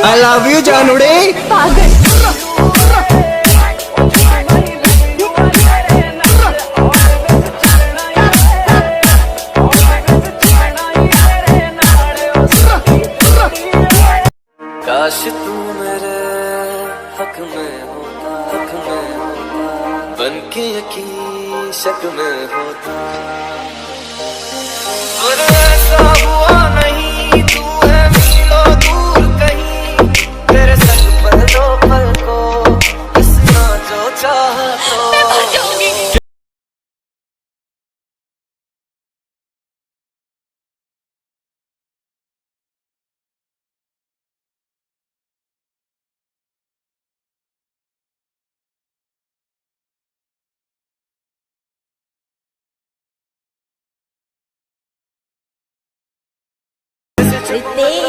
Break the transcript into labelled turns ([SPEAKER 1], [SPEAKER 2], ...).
[SPEAKER 1] I love you जानूड़े।
[SPEAKER 2] पागल।
[SPEAKER 3] काश तू मेरे हक में होता बन के यकीन शक में होता, पर ऐसा हुआ नहीं। तू है मीलों दूर कहीं, तेरे संग पल दो पल को हंसना जो चाहा तो।
[SPEAKER 2] रितेश